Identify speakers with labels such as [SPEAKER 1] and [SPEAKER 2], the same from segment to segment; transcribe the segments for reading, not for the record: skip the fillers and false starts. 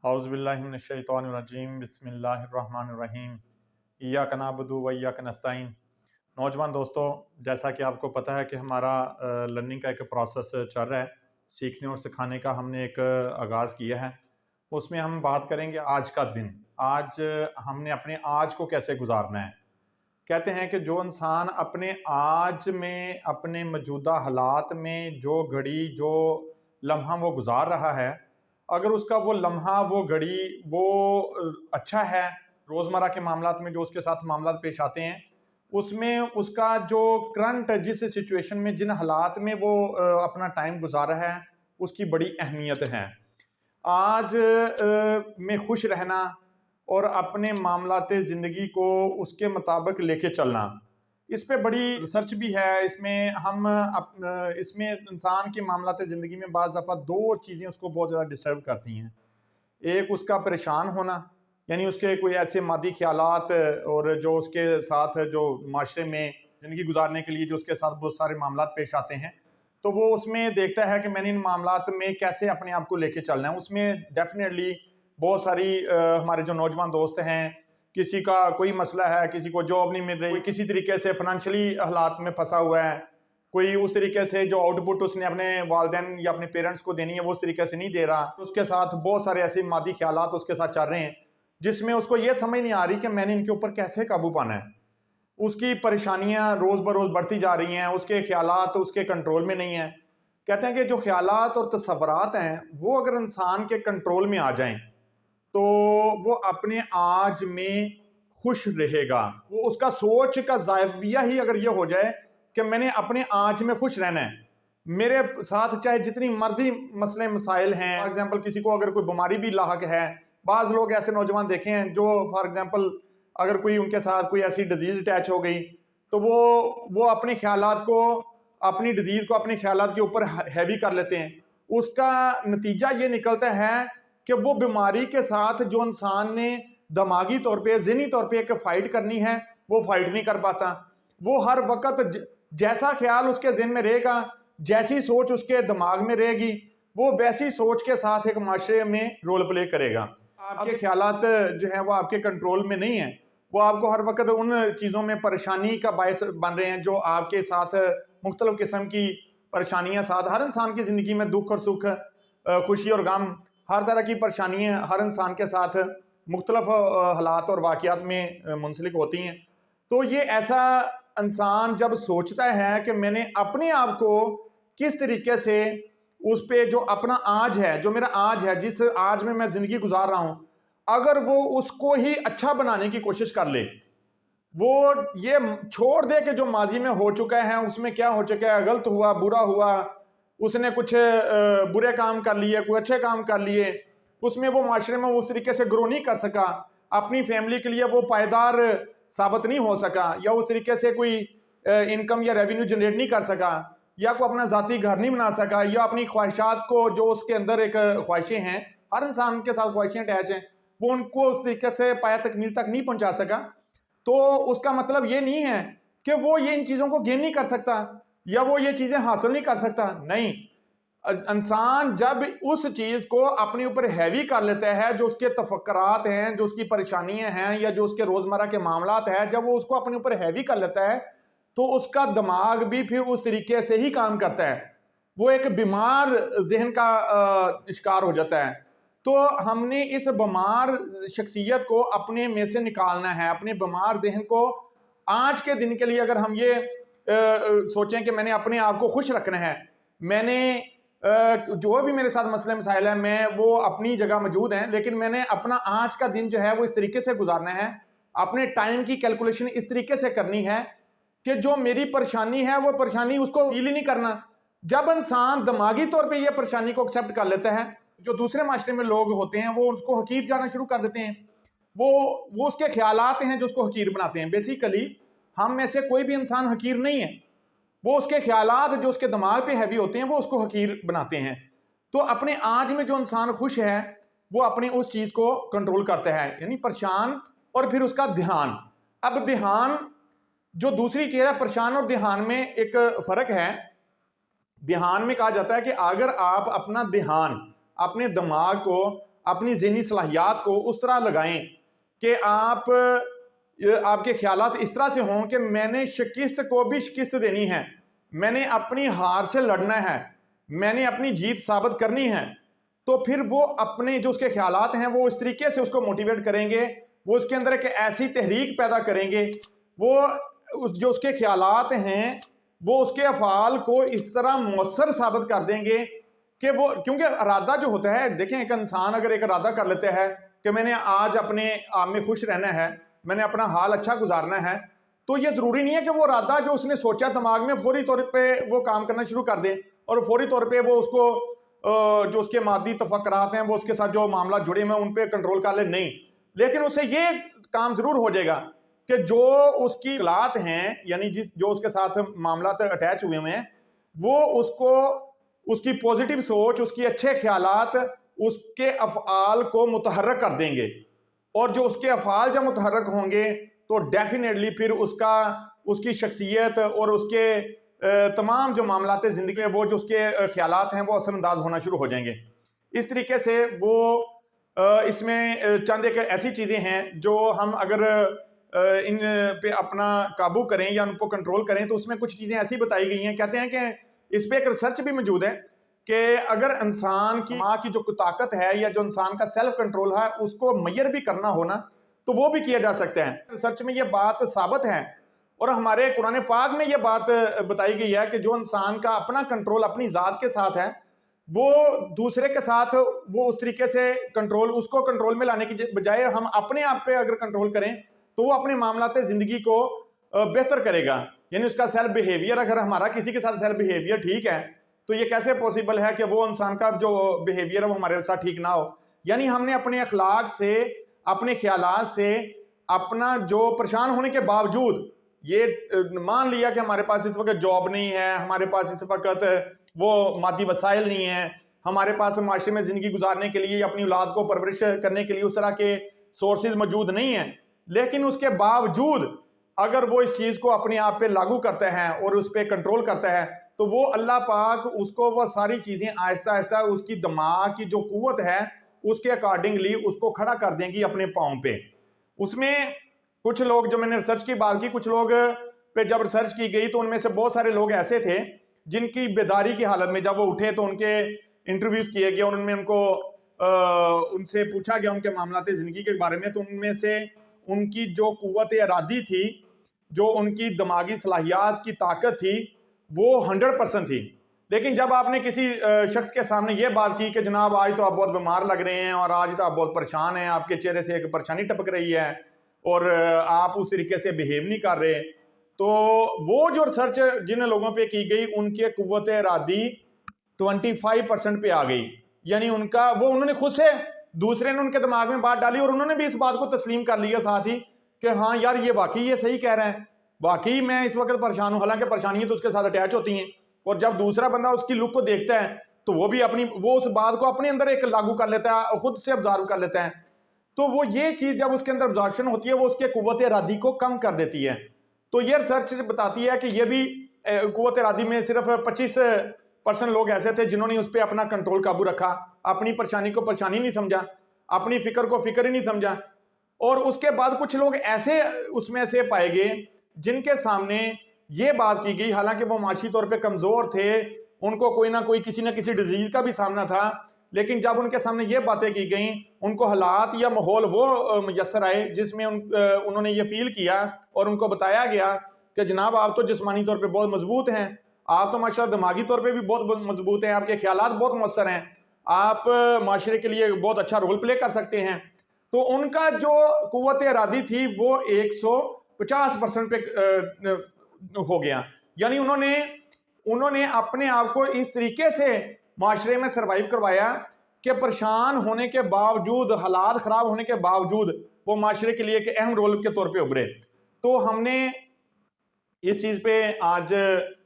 [SPEAKER 1] اعوذ باللہ من الشیطان الرجیم بسم اللہ الرحمن الرحیم ایاک نعبد و ایاک نستعین۔ نوجوان دوستو، جیسا کہ آپ کو پتہ ہے کہ ہمارا لرننگ کا ایک پروسیس چل رہا ہے، سیکھنے اور سکھانے کا ہم نے ایک آغاز کیا ہے۔ اس میں ہم بات کریں گے آج کا دن، آج ہم نے اپنے آج کو کیسے گزارنا ہے۔ کہتے ہیں کہ جو انسان اپنے آج میں، اپنے موجودہ حالات میں جو گھڑی، جو لمحہ وہ گزار رہا ہے، اگر اس کا وہ لمحہ، وہ گھڑی، وہ اچھا ہے، روزمرہ کے معاملات میں جو اس کے ساتھ معاملات پیش آتے ہیں، اس میں اس کا جو کرنٹ، جس سچویشن میں، جن حالات میں وہ اپنا ٹائم گزار رہا ہے، اس کی بڑی اہمیت ہے۔ آج میں خوش رہنا اور اپنے معاملات زندگی کو اس کے مطابق لے کے چلنا، اس پہ بڑی ریسرچ بھی ہے۔ اس میں انسان کے معاملات زندگی میں بعض دفعہ دو چیزیں اس کو بہت زیادہ ڈسٹرب کرتی ہیں۔ ایک اس کا پریشان ہونا، یعنی اس کے کوئی ایسے مادی خیالات اور جو اس کے ساتھ جو معاشرے میں زندگی گزارنے کے لیے جو اس کے ساتھ بہت سارے معاملات پیش آتے ہیں، تو وہ اس میں دیکھتا ہے کہ میں نے ان معاملات میں کیسے اپنے آپ کو لے کے چلنا ہے۔ اس میں ڈیفینیٹلی بہت ساری ہمارے جو نوجوان دوست ہیں، کسی کا کوئی مسئلہ ہے، کسی کو جاب نہیں مل رہی، کسی طریقے سے فنانشلی حالات میں پھنسا ہوا ہے، کوئی اس طریقے سے جو آؤٹ پٹ اس نے اپنے والدین یا اپنے پیرنٹس کو دینی ہے وہ اس طریقے سے نہیں دے رہا، اس کے ساتھ بہت سارے ایسے مادی خیالات اس کے ساتھ چل رہے ہیں جس میں اس کو یہ سمجھ نہیں آ رہی کہ میں نے ان کے اوپر کیسے قابو پانا ہے۔ اس کی پریشانیاں روز بروز بڑھتی جا رہی ہیں، اس کے خیالات اس کے کنٹرول میں نہیں ہیں۔ کہتے ہیں کہ جو خیالات اور تصورات ہیں وہ اگر انسان کے کنٹرول میں آ جائیں تو وہ اپنے آج میں خوش رہے گا۔ وہ اس کا سوچ کا زاویہ ہی اگر یہ ہو جائے کہ میں نے اپنے آج میں خوش رہنا ہے، میرے ساتھ چاہے جتنی مرضی مسئلے مسائل ہیں، فار ایگزامپل کسی کو اگر کوئی بیماری بھی لاحق ہے، بعض لوگ ایسے نوجوان دیکھے ہیں جو فار ایگزامپل اگر کوئی ان کے ساتھ کوئی ایسی ڈیزیز اٹیچ ہو گئی تو وہ اپنے خیالات کو، اپنی ڈیزیز کو اپنے خیالات کے اوپر ہیوی کر لیتے ہیں۔ اس کا نتیجہ یہ نکلتا ہے کہ وہ بیماری کے ساتھ جو انسان نے دماغی طور پہ، ذہنی طور پہ ایک فائٹ کرنی ہے، وہ فائٹ نہیں کر پاتا۔ وہ ہر وقت جیسا خیال اس کے ذہن میں رہے گا، جیسی سوچ اس کے دماغ میں رہے گی، وہ ویسی سوچ کے ساتھ ایک معاشرے میں رول پلے کرے گا۔ آپ کے خیالات جو ہیں وہ آپ کے کنٹرول میں نہیں ہیں، وہ آپ کو ہر وقت ان چیزوں میں پریشانی کا باعث بن رہے ہیں جو آپ کے ساتھ مختلف قسم کی پریشانیاں ساتھ، ہر انسان کی زندگی میں دکھ اور سکھ، خوشی اور غم، ہر طرح کی پریشانیاں ہر انسان کے ساتھ مختلف حالات اور واقعات میں منسلک ہوتی ہیں۔ تو یہ ایسا انسان جب سوچتا ہے کہ میں نے اپنے آپ کو کس طریقے سے اس پہ جو اپنا آج ہے، جو میرا آج ہے، جس آج میں زندگی گزار رہا ہوں، اگر وہ اس کو ہی اچھا بنانے کی کوشش کر لے، وہ یہ چھوڑ دے کہ جو ماضی میں ہو چکا ہے، اس میں کیا ہو چکا ہے، غلط ہوا، برا ہوا، اس نے کچھ برے کام کر لیے، کوئی اچھے کام کر لیے، اس میں وہ معاشرے میں اس طریقے سے گرو نہیں کر سکا، اپنی فیملی کے لیے وہ پائیدار ثابت نہیں ہو سکا، یا اس طریقے سے کوئی انکم یا ریونیو جنریٹ نہیں کر سکا، یا کوئی اپنا ذاتی گھر نہیں بنا سکا، یا اپنی خواہشات کو، جو اس کے اندر ایک خواہشیں ہیں، ہر انسان کے ساتھ خواہشیں اٹیچ ہیں، وہ ان کو اس طریقے سے پایا تکمیل تک نہیں پہنچا سکا، تو اس کا مطلب یہ نہیں ہے کہ وہ یہ ان چیزوں کو گین نہیں کر سکتا یا وہ یہ چیزیں حاصل نہیں کر سکتا۔ نہیں، انسان جب اس چیز کو اپنے اوپر ہیوی کر لیتا ہے، جو اس کے تفکرات ہیں، جو اس کی پریشانیاں ہیں، یا جو اس کے روزمرہ کے معاملات ہیں، جب وہ اس کو اپنے اوپر ہیوی کر لیتا ہے تو اس کا دماغ بھی پھر اس طریقے سے ہی کام کرتا ہے، وہ ایک بیمار ذہن کا شکار ہو جاتا ہے۔ تو ہم نے اس بیمار شخصیت کو اپنے میں سے نکالنا ہے، اپنے بیمار ذہن کو آج کے دن کے لیے اگر ہم یہ سوچیں کہ میں نے اپنے آپ کو خوش رکھنا ہے، میں نے جو بھی میرے ساتھ مسئلے مسائل ہیں، میں وہ اپنی جگہ موجود ہیں، لیکن میں نے اپنا آج کا دن جو ہے وہ اس طریقے سے گزارنا ہے، اپنے ٹائم کی کیلکولیشن اس طریقے سے کرنی ہے کہ جو میری پریشانی ہے وہ پریشانی اس کو فیل ہی نہیں کرنا۔ جب انسان دماغی طور پہ یہ پریشانی کو ایکسپٹ کر لیتا ہے، جو دوسرے معاشرے میں لوگ ہوتے ہیں وہ اس کو حقیر جانا شروع کر دیتے ہیں، وہ اس کے خیالات ہیں جو اس کو حقیر بناتے ہیں۔ بیسیکلی ہم میں سے کوئی بھی انسان حقیر نہیں ہے، وہ اس کے خیالات جو اس کے دماغ پہ ہیوی ہوتے ہیں وہ اس کو حقیر بناتے ہیں۔ تو اپنے آج میں جو انسان خوش ہے وہ اپنی اس چیز کو کنٹرول کرتا ہے، یعنی پریشان اور پھر اس کا دھیان۔ اب دھیان جو دوسری چیز ہے، پریشان اور دھیان میں ایک فرق ہے۔ دھیان میں کہا جاتا ہے کہ اگر آپ اپنا دھیان، اپنے دماغ کو اپنی ذہنی صلاحیات کو اس طرح لگائیں کہ آپ کے خیالات اس طرح سے ہوں کہ میں نے شکست کو بھی شکست دینی ہے، میں نے اپنی ہار سے لڑنا ہے، میں نے اپنی جیت ثابت کرنی ہے، تو پھر وہ اپنے جو اس کے خیالات ہیں وہ اس طریقے سے اس کو موٹیویٹ کریں گے، وہ اس کے اندر ایک ایسی تحریک پیدا کریں گے، وہ جو اس کے خیالات ہیں وہ اس کے افعال کو اس طرح مؤثر ثابت کر دیں گے کہ وہ، کیونکہ ارادہ جو ہوتا ہے، دیکھیں ایک انسان اگر ایک ارادہ کر لیتا ہے کہ میں نے آج اپنے آپ میں خوش رہنا ہے، میں نے اپنا حال اچھا گزارنا ہے، تو یہ ضروری نہیں ہے کہ وہ ارادہ جو اس نے سوچا دماغ میں فوری طور پہ وہ کام کرنا شروع کر دے اور فوری طور پہ وہ اس کو جو اس کے مادی تفکرات ہیں وہ اس کے ساتھ جو معاملات جڑے ہوئے ہیں ان پہ کنٹرول کر لے، نہیں، لیکن اسے یہ کام ضرور ہو جائے گا کہ جو اس کی خیالات ہیں، یعنی جو اس کے ساتھ معاملات اٹیچ ہوئے ہیں، وہ اس کو، اس کی پوزیٹیو سوچ، اس کی اچھے خیالات اس کے افعال کو متحرک کر دیں گے، اور جو اس کے افعال جب متحرک ہوں گے تو ڈیفینیٹلی پھر اس کی شخصیت اور اس کے تمام جو معاملات زندگی میں وہ جو اس کے خیالات ہیں وہ اثر انداز ہونا شروع ہو جائیں گے۔ اس طریقے سے وہ اس میں چند ایک ایسی چیزیں ہیں جو ہم اگر ان پہ اپنا قابو کریں یا ان کو کنٹرول کریں تو اس میں کچھ چیزیں ایسی بتائی گئی ہیں، کہتے ہیں کہ اس پہ ایک ریسرچ بھی موجود ہے کہ اگر انسان کی دماغ کی جو طاقت ہے یا جو انسان کا سیلف کنٹرول ہے اس کو میئر بھی کرنا ہونا تو وہ بھی کیا جا سکتا ہے۔ ریسرچ میں یہ بات ثابت ہے اور ہمارے قرآن پاک میں یہ بات بتائی گئی ہے کہ جو انسان کا اپنا کنٹرول اپنی ذات کے ساتھ ہے وہ دوسرے کے ساتھ وہ اس طریقے سے کنٹرول، اس کو کنٹرول میں لانے کی بجائے ہم اپنے آپ پہ اگر کنٹرول کریں تو وہ اپنے معاملات زندگی کو بہتر کرے گا، یعنی اس کا سیلف بیہیویئر، اگر ہمارا کسی کے ساتھ سیلف بیہیویئر ٹھیک ہے تو یہ کیسے پوسیبل ہے کہ وہ انسان کا جو بیہیویئر ہے وہ ہمارے ساتھ ٹھیک نہ ہو۔ یعنی ہم نے اپنے اخلاق سے، اپنے خیالات سے، اپنا جو پریشان ہونے کے باوجود یہ مان لیا کہ ہمارے پاس اس وقت جاب نہیں ہے، ہمارے پاس اس وقت وہ مادی وسائل نہیں ہیں، ہمارے پاس معاشرے میں زندگی گزارنے کے لیے اپنی اولاد کو پرورش کرنے کے لیے اس طرح کے سورسز موجود نہیں ہیں، لیکن اس کے باوجود اگر وہ اس چیز کو اپنے آپ پہ لاگو کرتا ہے اور اس پہ کنٹرول کرتا ہے تو وہ اللہ پاک اس کو وہ ساری چیزیں آہستہ آہستہ اس کی دماغ کی جو قوت ہے اس کے اکارڈنگلی اس کو کھڑا کر دیں گی اپنے پاؤں پہ۔ اس میں کچھ لوگ، جو میں نے ریسرچ کی بات کی، کچھ لوگ پہ جب ریسرچ کی گئی تو ان میں سے بہت سارے لوگ ایسے تھے جن کی بیداری کی حالت میں جب وہ اٹھے تو ان کے انٹرویوز کیے گئے اور ان میں ان سے پوچھا گیا ان کے معاملات زندگی کے بارے میں، تو ان میں سے ان کی جو قوت ارادی تھی، جو ان کی دماغی صلاحیات کی طاقت تھی وہ 100% تھی۔ لیکن جب آپ نے کسی شخص کے سامنے یہ بات کی کہ جناب آج تو آپ بہت بیمار لگ رہے ہیں اور آج تو آپ بہت پریشان ہیں، آپ کے چہرے سے ایک پریشانی ٹپک رہی ہے اور آپ اس طریقے سے بیہیو نہیں کر رہے، تو وہ جو ریسرچ جن لوگوں پہ کی گئی ان کے قوت ارادی 25% پہ آ گئی، یعنی انہوں نے خود سے، دوسرے نے ان کے دماغ میں بات ڈالی اور انہوں نے بھی اس بات کو تسلیم کر لیا ساتھ ہی کہ ہاں یار یہ واقعی یہ صحیح کہہ رہے ہیں، واقعی میں اس وقت پریشان ہوں، حالانکہ پریشانیاں تو اس کے ساتھ اٹیچ ہوتی ہیں، اور جب دوسرا بندہ اس کی لک کو دیکھتا ہے تو وہ بھی وہ اس بات کو اپنے اندر ایک لاگو کر لیتا ہے، خود سے ابزارو کر لیتا ہے، تو وہ یہ چیز جب اس کے اندر ابزارپشن ہوتی ہے وہ اس کے قوت ارادی کو کم کر دیتی ہے۔ تو یہ ریسرچ بتاتی ہے کہ یہ بھی قوت ارادی میں صرف 25% لوگ ایسے تھے جنہوں نے اس پہ اپنا کنٹرول قابو رکھا، اپنی پریشانی کو پریشانی نہیں سمجھا، اپنی فکر کو فکر ہی نہیں سمجھا، اور اس کے بعد کچھ لوگ ایسے اس میں سے پائے گئے جن کے سامنے یہ بات کی گئی، حالانکہ وہ معاشی طور پہ کمزور تھے، ان کو کوئی نہ کوئی کسی نہ کسی ڈیزیز کا بھی سامنا تھا، لیکن جب ان کے سامنے یہ باتیں کی گئیں ان کو حالات یا ماحول وہ میسر آئے جس میں انہوں نے یہ فیل کیا اور ان کو بتایا گیا کہ جناب آپ تو جسمانی طور پہ بہت مضبوط ہیں، آپ تو ماشاءاللہ دماغی طور پہ بھی بہت مضبوط ہیں، آپ کے خیالات بہت مؤثر ہیں، آپ معاشرے کے لیے بہت اچھا رول پلے کر سکتے ہیں، تو ان کا جو قوت ارادی تھی وہ 150% پہ ہو گیا، یعنی انہوں نے اپنے آپ کو اس طریقے سے معاشرے میں سروائیو کروایا کہ پریشان ہونے کے باوجود، حالات خراب ہونے کے باوجود وہ معاشرے کے لیے ایک اہم رول کے طور پہ ابھرے۔ تو ہم نے اس چیز پہ آج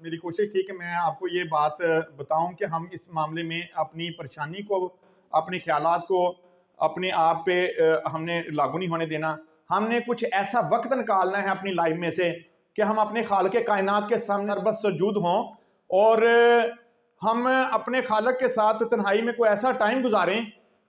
[SPEAKER 1] میری کوشش تھی کہ میں آپ کو یہ بات بتاؤں کہ ہم اس معاملے میں اپنی پریشانی کو، اپنے خیالات کو اپنے آپ پہ ہم نے لاگو نہیں ہونے دینا، ہم نے کچھ ایسا وقت نکالنا ہے اپنی لائف میں سے کہ ہم اپنے خالق کائنات کے سامنے بس سجود ہوں اور ہم اپنے خالق کے ساتھ تنہائی میں کوئی ایسا ٹائم گزاریں